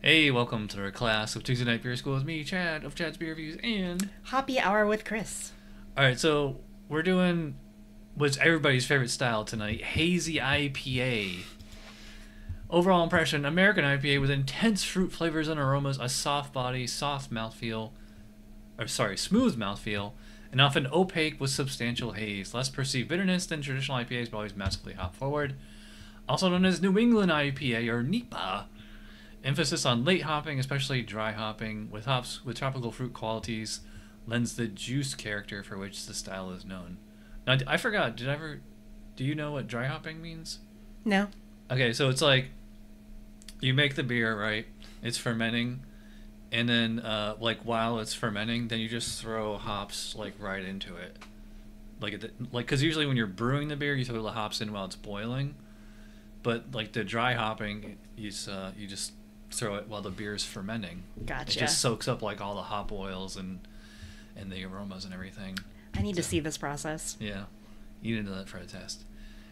Hey, welcome to our class of Tuesday Night Beer School with me, Chad, of Chad's Beer Reviews, and... Hoppy Hour with Chris. Alright, so we're doing what's everybody's favorite style tonight, hazy IPA. Overall impression, American IPA with intense fruit flavors and aromas, a soft body, smooth mouthfeel, and often opaque with substantial haze. Less perceived bitterness than traditional IPAs, but always massively hop forward. Also known as New England IPA, or NEPA. Emphasis on late hopping, especially dry hopping, with hops with tropical fruit qualities, lends the juice character for which the style is known. Now, I forgot, do you know what dry hopping means? No. Okay, so it's like, you make the beer, right? It's fermenting, and then, while it's fermenting, then you just throw hops, right into it. Because usually when you're brewing the beer, you throw the hops in while it's boiling, but, the dry hopping, you just throw it while the beer is fermenting. Gotcha. It just soaks up all the hop oils and the aromas and everything. I need to see this process. Yeah, you need to know that for a test.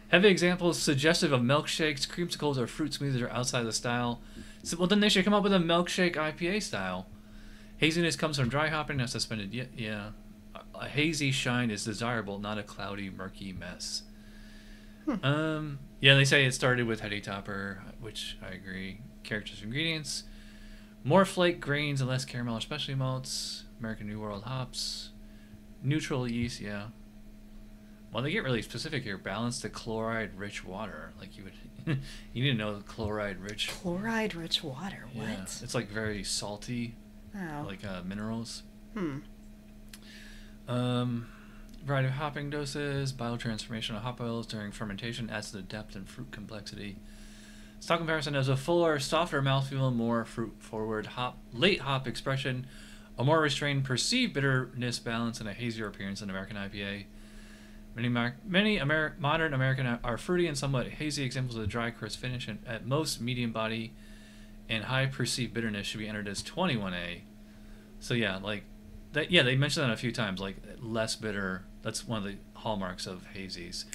Heavy examples suggestive of milkshakes, creamsicles, or fruit smoothies are outside the style. So, well, then they should come up with a milkshake IPA style. Haziness comes from dry hopping, not suspended. Yeah. A hazy shine is desirable, not a cloudy, murky mess. Yeah, they say it started with Heady Topper, which I agree. Characters, ingredients: more flake grains and less caramel, especially malts. American New World hops. Neutral yeast, yeah. Well, they get really specific here. Balance the chloride-rich water. You would, you need to know chloride-rich. Chloride-rich water. What? Yeah. It's very salty. Oh. Minerals. Variety of hopping doses. Biotransformation of hop oils during fermentation adds to the depth and fruit complexity. Stock comparison has a fuller, softer mouthfeel, more fruit-forward late hop expression, a more restrained perceived bitterness balance, and a hazier appearance than American IPA. Many modern American are fruity and somewhat hazy. Examples of the dry, crisp finish, and at most medium body and high perceived bitterness should be entered as 21A. So yeah, that. Yeah, they mentioned that a few times. Less bitter. That's one of the hallmarks of hazies.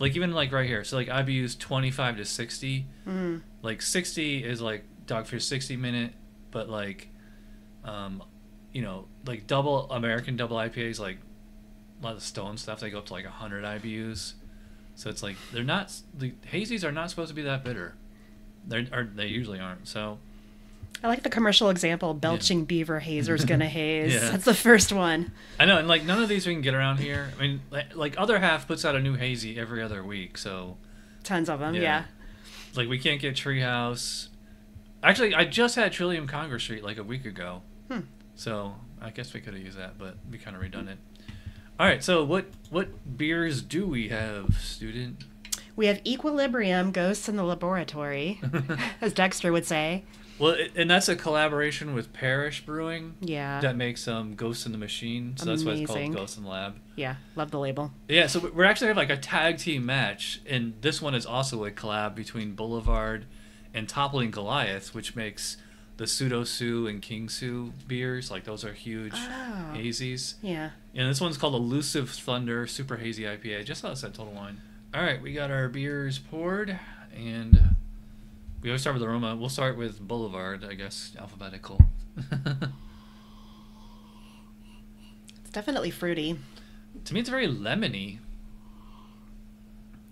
Right. Even right here. So IBU's 25 to 60. 60 is Dogfish 60 minute, but American double IPAs, a lot of Stone stuff, they go up to 100 IBUs. So it's they're not, the hazies are not supposed to be that bitter. They usually aren't. So I like the commercial example, belching beaver hazer's gonna haze. Yeah. That's the first one. I know, and none of these we can get around here. I mean, Other Half puts out a new hazy every other week, so Tons of them, yeah. we can't get Treehouse. Actually, I just had Trillium Congress Street a week ago. So I guess we could have used that, but we kind of redundant. All right, so what beers do we have, student? We have Equilibrium, Ghosts in the Laboratory, as Dexter would say. Well, and that's a collaboration with Parish Brewing. Yeah. That makes Ghosts in the Machine. So that's why it's called Ghosts in the Lab. Yeah, love the label. Yeah, so we're actually have a tag team match, and this one is also a collab between Boulevard and Toppling Goliath, which makes the Pseudo Sue and King Sue beers. Those are huge hazies. Yeah. And this one's called Elusive Thunder Super Hazy IPA. Just saw this at Total Wine. All right, we got our beers poured, and we always start with aroma. We'll start with Boulevard, I guess, alphabetical. It's definitely fruity. To me, it's very lemony.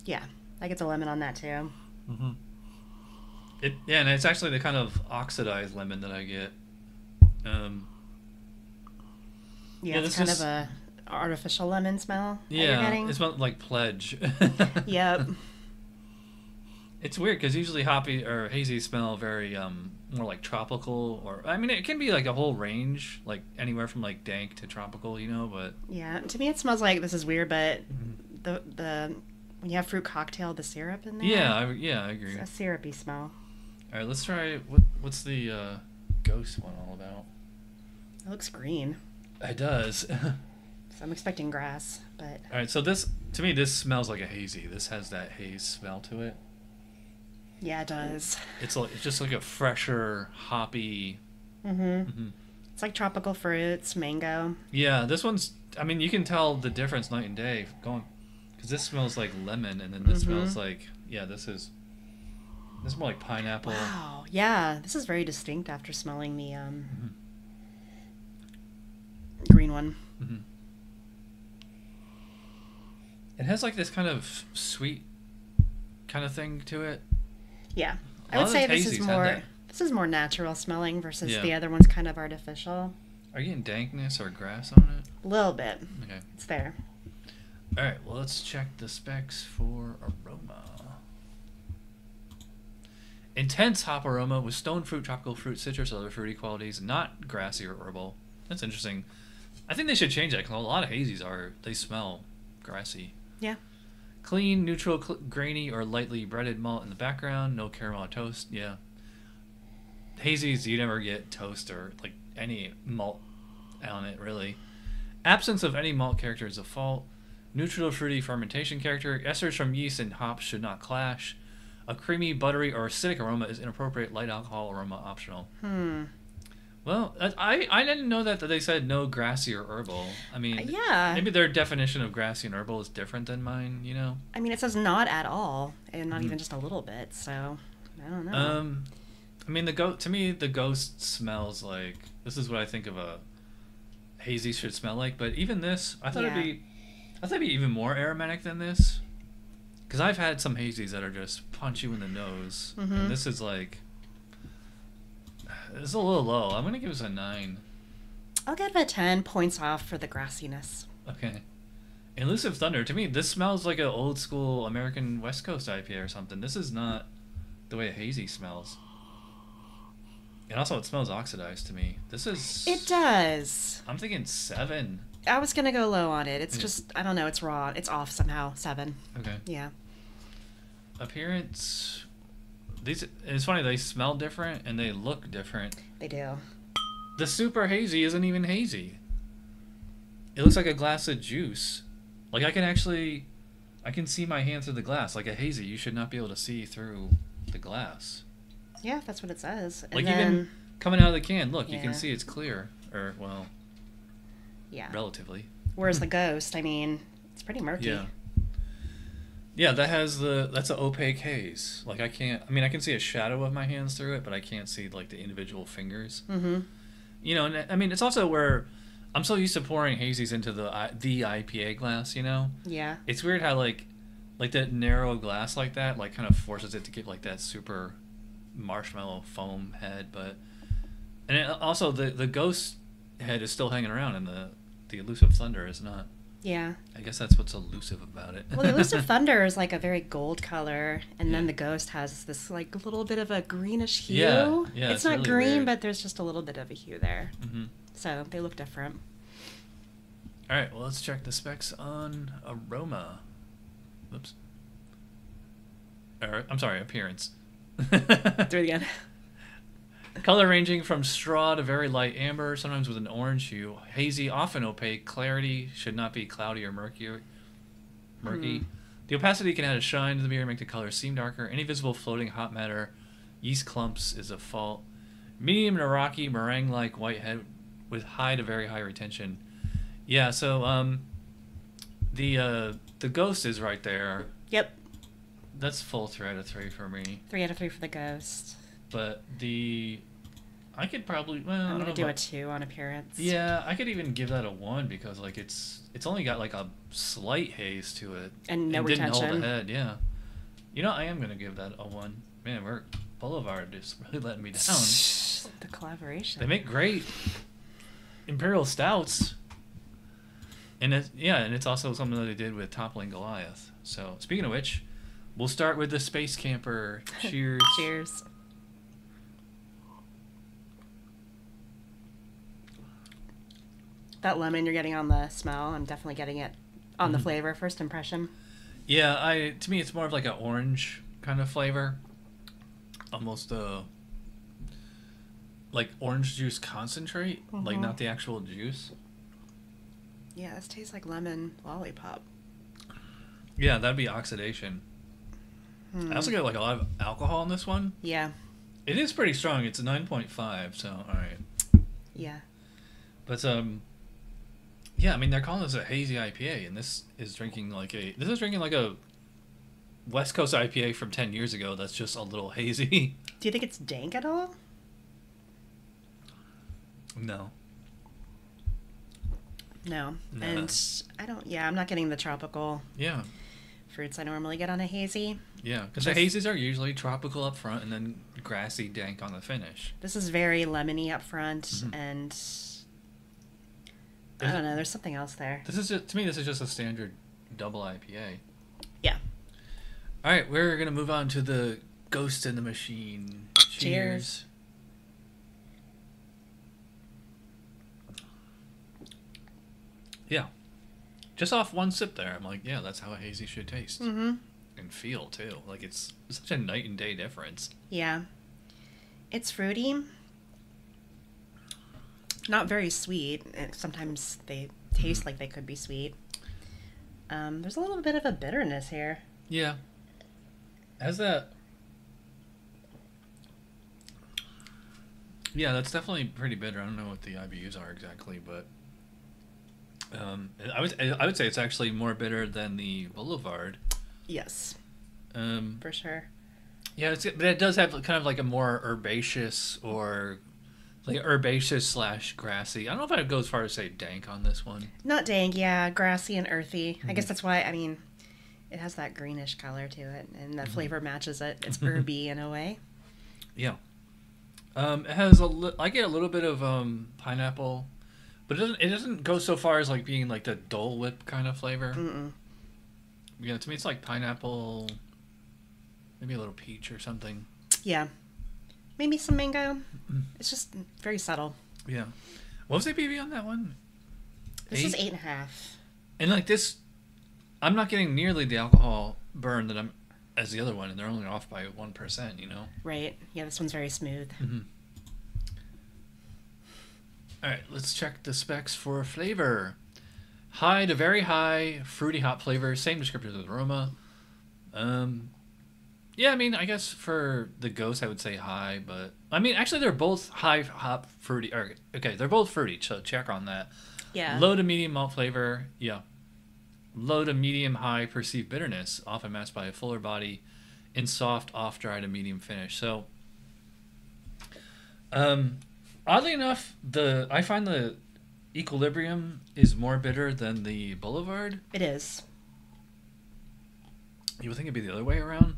Yeah, I get the lemon on that too. Mm-hmm. And it's actually the kind of oxidized lemon that I get. It's kind of a artificial lemon smell. Yeah, it smells like Pledge. Yep. It's weird because usually hoppy or hazy smell very more tropical, or I mean it can be a whole range, anywhere from dank to tropical, but yeah, to me it smells like, this is weird, but the when you have fruit cocktail, the syrup in there. Yeah, I agree. It's a syrupy smell. All right, let's try what's the Ghost one all about? It looks green. It does. So I'm expecting grass, but all right. So this smells like a hazy. This has that haze smell to it. Yeah, it does. It's just a fresher, hoppy. It's like tropical fruits, mango. Yeah, this one's. I mean, you can tell the difference night and day because this smells like lemon, and then this smells like this is This is more like pineapple. Wow. Yeah, this is very distinct after smelling the green one. Mm-hmm. It has like this kind of sweet kind of thing to it. Yeah. I would say this is more natural smelling versus the other one's kind of artificial. Are you getting dankness or grass on it? A little bit. Okay. It's there. All right, well, let's check the specs for aroma. Intense hop aroma with stone fruit, tropical fruit, citrus, other fruity qualities, not grassy or herbal. That's interesting. I think they should change that because a lot of hazies they smell grassy. Yeah. Clean, neutral, grainy, or lightly breaded malt in the background. No caramel toast. Yeah. Hazies, you never get toast or like any malt on it, really. Absence of any malt character is a fault. Neutral, fruity fermentation character. Esters from yeast and hops should not clash. A creamy, buttery, or acidic aroma is inappropriate. Light alcohol aroma optional. Well, I didn't know that they said no grassy or herbal. I mean, yeah. Maybe their definition of grassy and herbal is different than mine, you know? I mean, it says not at all, and not even just a little bit, so I don't know. I mean, to me, the ghost smells like, this is what I think of a hazy should smell like, but even this, I thought it'd be even more aromatic than this. Because I've had some hazies that are just punch you in the nose, and this is like, it's a little low. I'm going to give this a 9. I'll give it 10 points off for the grassiness. Okay. Elusive Thunder, to me, this smells like an old school American West Coast IPA or something. This is not the way a hazy smells. And also, it smells oxidized to me. This is... It does. I'm thinking 7. I was going to go low on it. It's just, I don't know, it's raw. It's off somehow. 7. Okay. Yeah. Appearance... It's funny, they smell different and they look different. They do. The super hazy isn't even hazy. It looks like a glass of juice. Like I can see my hand through the glass. Like a hazy, you should not be able to see through the glass. Yeah, that's what it says. And like then, even coming out of the can, look, you can see it's clear. Or, well, relatively. Whereas the ghost, I mean, it's pretty murky. Yeah. Yeah, that's an opaque haze. Like I can see a shadow of my hands through it, but I can't see like the individual fingers. Mm-hmm. You know, and I mean, it's also where I'm so used to pouring hazies into the IPA glass, you know? Yeah. It's weird how like that narrow glass like that, like kind of forces it to get like that super marshmallow foam head, also the ghost head is still hanging around and the Elusive Thunder is not. Yeah. I guess that's what's elusive about it. Well, the Elusive Thunder is like a very gold color, and then the ghost has this like little bit of a greenish hue. Yeah, it's not really green, weird. But there's just a little bit of a hue there. Mm-hmm. So they look different. All right, well, let's check the specs on aroma. Oops. I'm sorry, appearance. Do it again. Color ranging from straw to very light amber, sometimes with an orange hue. Hazy, often opaque. Clarity should not be cloudy or murky. The opacity can add a shine to the beer and make the color seem darker. Any visible floating hot matter, yeast clumps is a fault. Medium to rocky, meringue-like white head with high to very high retention. Yeah, so the ghost is right there. Yep. That's full 3 out of 3 for me. 3 out of 3 for the ghost. But I could probably, I'm gonna do a 2 on appearance. Yeah, I could even give that a 1 because like it's only got like a slight haze to it and no retention. Didn't hold the head. Yeah, you know, I am gonna give that a 1. Man, Boulevard is really letting me down. The collaboration. They make great imperial stouts, and it's also something that they did with Toppling Goliath. So speaking of which, we'll start with the Space Camper. Cheers. Cheers. That lemon you're getting on the smell, I'm definitely getting it on the flavor, first impression. Yeah, to me it's more of like an orange kind of flavor. Almost like orange juice concentrate, like not the actual juice. Yeah, this tastes like lemon lollipop. Yeah, that'd be oxidation. I also get like a lot of alcohol in this one. Yeah. It is pretty strong. It's a 9.5, so all right. Yeah. But yeah, I mean they're calling this a hazy IPA, and this is drinking like a West Coast IPA from 10 years ago that's just a little hazy. Do you think it's dank at all? No. No. Nah. And I'm not getting the tropical fruits I normally get on a hazy. Yeah, because the hazies are usually tropical up front and then grassy dank on the finish. This is very lemony up front, and I don't know, there's something else there. To me, this is just a standard double IPA. Yeah. All right, we're going to move on to the Ghost in the Machine. Cheers. Yeah. Just off one sip there, I'm like, yeah, that's how a hazy should taste. Mm-hmm. And feel, too. Like, it's such a night and day difference. Yeah. It's fruity. Not very sweet. Sometimes they taste like they could be sweet. There's a little bit of a bitterness here. Yeah. Has that... Yeah, that's definitely pretty bitter. I don't know what the IBUs are exactly, but... I would say it's actually more bitter than the Boulevard. Yes. For sure. Yeah, but it does have kind of like a more herbaceous or like herbaceous / grassy. I don't know if I'd go as far as say dank on this one. Not dank, yeah, grassy and earthy. I guess that's why. It has that greenish color to it, and the flavor matches it. It's herby in a way. Yeah. It has I get a little bit of pineapple. But it doesn't go so far as like being like the Dole Whip kind of flavor. Mm-mm. Yeah, to me it's like pineapple, maybe a little peach or something. Yeah. Maybe some mango. It's just very subtle. Yeah. What was the ABV on that one? This is 8.5. And like this, I'm not getting nearly the alcohol burn that I'm as the other one, and they're only off by 1%, you know? Right. Yeah, this one's very smooth. Mm-hmm. All right, let's check the specs for flavor. High to very high, fruity hop flavor, same descriptors as aroma. Yeah, I guess for the Ghost, I would say high, but actually they're both high hop fruity. Okay, they're both fruity, so check on that. Yeah. Low to medium malt flavor, yeah. Low to medium high perceived bitterness, often masked by a fuller body, and soft off dry to medium finish. So, oddly enough, I find the Equilibrium is more bitter than the Boulevard. It is. You would think it'd be the other way around,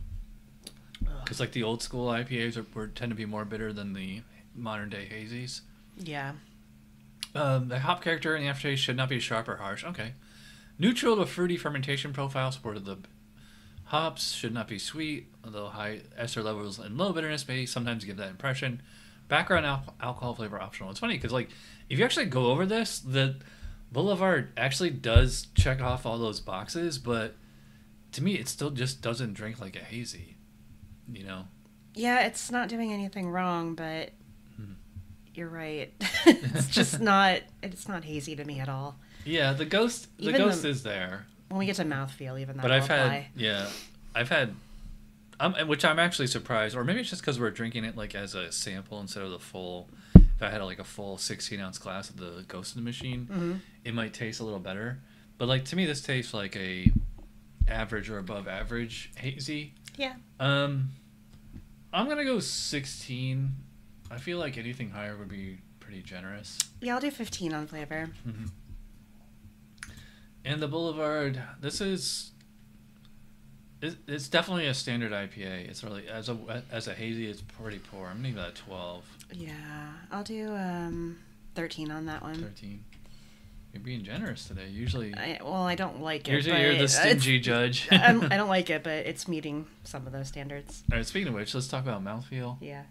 because like the old school IPAs tend to be more bitter than the modern day hazies. Yeah. The hop character in the aftertaste should not be sharp or harsh. Okay. Neutral to fruity fermentation profile supported the hops should not be sweet, although high ester levels and low bitterness may sometimes give that impression. Background alcohol flavor optional. It's funny because like if you actually go over this, the Boulevard actually does check off all those boxes, but to me it still just doesn't drink like a hazy, you know? Yeah, it's not doing anything wrong, but you're right. It's not hazy to me at all. Yeah, the Ghost is there. When we get to mouthfeel, even that. But I've had, which I'm actually surprised, or maybe it's just because we're drinking it like as a sample instead of the full. If I had like a full 16-ounce glass of the Ghost in the Machine, it might taste a little better. But like to me, this tastes like a average or above average hazy. Yeah. I'm gonna go 16. I feel like anything higher would be pretty generous. Yeah, I'll do 15 on flavor. Mm-hmm. And the Boulevard, it's definitely a standard IPA. It's really as a hazy, it's pretty poor. I'm gonna give that a 12. Yeah, I'll do 13 on that one. 13. You're being generous today. Usually, I don't like it. Usually, you're the stingy judge. I don't like it, but it's meeting some of those standards. All right. Speaking of which, let's talk about mouthfeel. Yeah.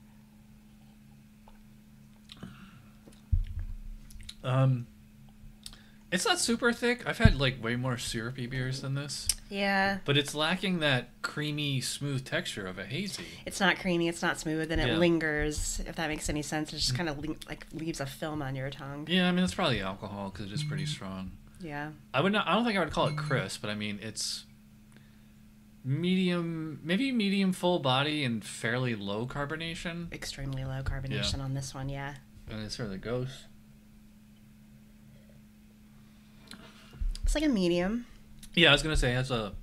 It's not super thick. I've had like way more syrupy beers than this. Yeah. But it's lacking that creamy, smooth texture of a hazy. It's not creamy. It's not smooth, and it lingers. If that makes any sense, it just kind of leaves a film on your tongue. Yeah, it's probably alcohol because it is pretty strong. Yeah. I don't think I would call it crisp, but it's medium, maybe medium full body and fairly low carbonation. Extremely low carbonation on this one. Yeah. And it's sort of the Ghost. It's like a medium. Yeah, I was gonna say it has a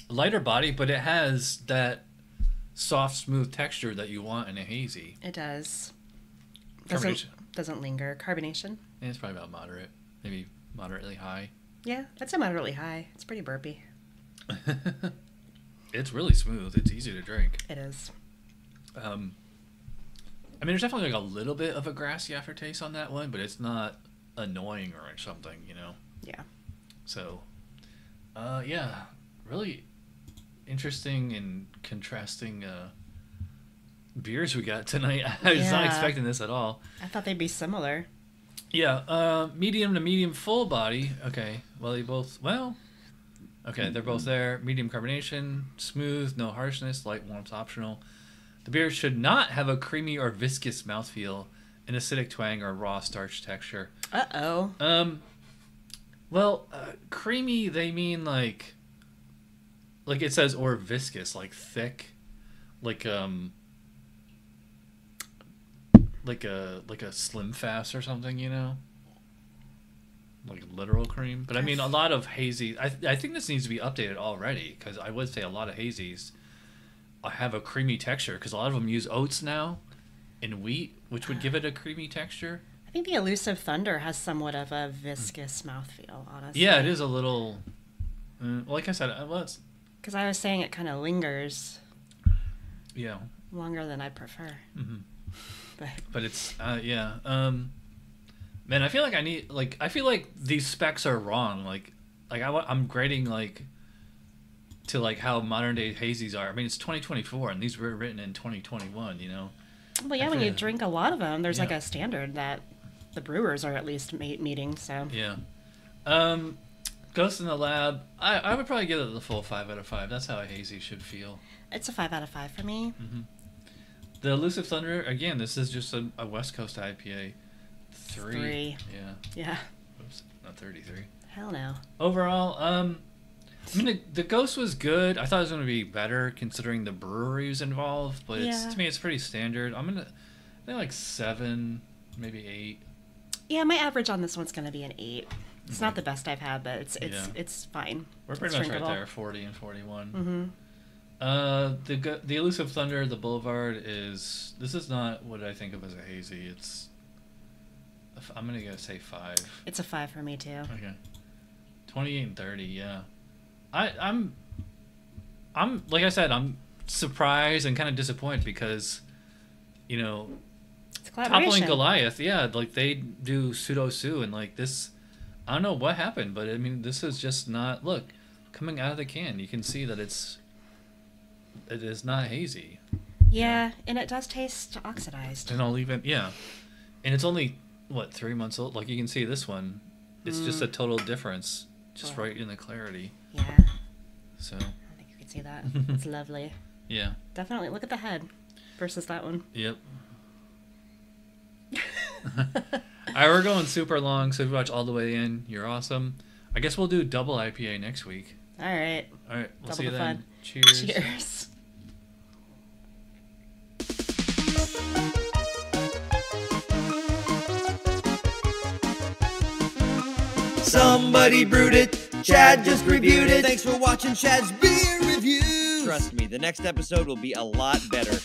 lighter body, but it has that soft, smooth texture that you want in a hazy. It does. Doesn't linger. Carbonation. And it's probably about moderate, maybe moderately high. Yeah, I'd say moderately high. It's pretty burpy. It's really smooth. It's easy to drink. It is. I mean, there's definitely like a little bit of a grassy aftertaste on that one, but it's not annoying or something, you know? Yeah. So, yeah, really interesting and contrasting beers we got tonight. I was not expecting this at all. I thought they'd be similar. Yeah, medium to medium full body. Okay, well, they're both there. Medium carbonation, smooth, no harshness, light warmth optional. The beer should not have a creamy or viscous mouthfeel, an acidic twang, or raw starch texture. Uh-oh. Well, creamy, they mean like it says, or viscous, like thick, like a Slim Fast or something, you know, like literal cream. But I mean, a lot of hazy. I think this needs to be updated already, because I would say a lot of hazies have a creamy texture, because a lot of them use oats now and wheat, which would give it a creamy texture. I think the Elusive Thunder has somewhat of a viscous mouthfeel, honestly. Yeah, it is a little. Like I said, it's because I was saying it kind of lingers. Yeah. Longer than I'd prefer. Mm-hmm. But it's yeah. Man, I feel like these specs are wrong. I'm grading to how modern day hazies are. I mean, it's 2024 and these were written in 2021, you know. Well, yeah, when you drink a lot of them, there's like a standard that the brewers are at least meeting, so. Yeah. Ghost in the Lab, I would probably give it the full 5 out of 5. That's how a hazy should feel. It's a 5 out of 5 for me. Mm-hmm. The Elusive Thunder, again, this is just a West Coast IPA. 3. Yeah. Yeah. Oops, not 33. Hell no. Overall, I mean, the Ghost was good. I thought it was going to be better considering the breweries involved, but to me, it's pretty standard. I think 7, maybe 8. Yeah, my average on this one's going to be an 8. It's not the best I've had, but it's fine. We're pretty much right there, 40 and 41. Mm-hmm. The Elusive Thunder, the Boulevard this is not what I think of as a hazy. I'm going to say 5. It's a 5 for me too. Okay. 28 and 30, yeah. I'm like I said, I'm surprised and kind of disappointed because, you know, Toppling Goliath, they do pseudo sue and this, I don't know what happened, but I mean, this is just not, look, coming out of the can, you can see that it is not hazy. Yeah, and it does taste oxidized. And and it's only, 3 months old? Like you can see this one, it's just a total difference, just right in the clarity. Yeah. So. I think you can see that. It's lovely. Yeah. Definitely. Look at the head versus that one. Yep. Alright, we're going super long, so if you watch all the way in, you're awesome. I guess we'll do double IPA next week. Alright. We'll see you then. Fun. Cheers. Cheers. Somebody brewed it. Chad just reviewed it. Thanks for watching Chad's Beer Review. Trust me, the next episode will be a lot better.